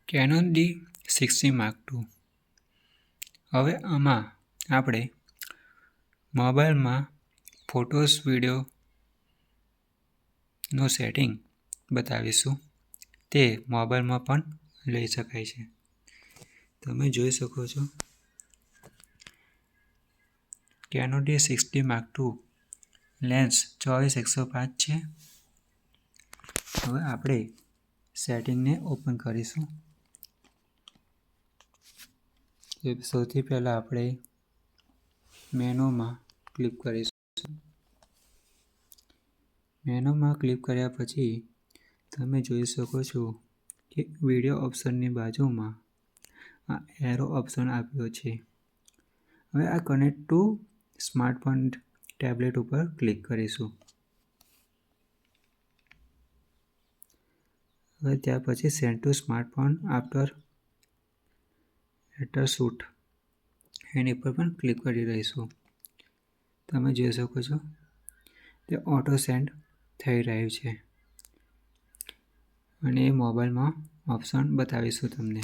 Canon D60 Mark II. હવે આમાં આપણે મોબાઈલમાં ફોટોસ વિડીયોનો સેટિંગ બતાવીશું. તે મોબાઈલમાં પણ લઈ શકાય છે. તમે જોઈ શકો છો Canon D60 Mark II lens 24-105 છે. હવે આપણે સેટિંગને ઓપન કરીશું. સૌથી પહેલાં આપણે મેનુમાં ક્લિક કરીશું. મેનુમાં ક્લિક કર્યા પછી તમે જોઈ શકો છો કે વિડીયો ઓપ્શનની બાજુમાં આ એરો ઓપ્શન આપ્યો છે. હવે આ કનેક્ટ ટુ સ્માર્ટફોન ટેબ્લેટ ઉપર ક્લિક કરીશું. હવે ત્યાર પછી send to smartphone after shoot એની પર પણ ક્લિક કરી રહીશું. તમે જોઈ શકો છો તે ઓટો સેન્ડ થઈ રહ્યું છે અને એ મોબાઈલમાં ઓપ્શન બતાવીશું તમને.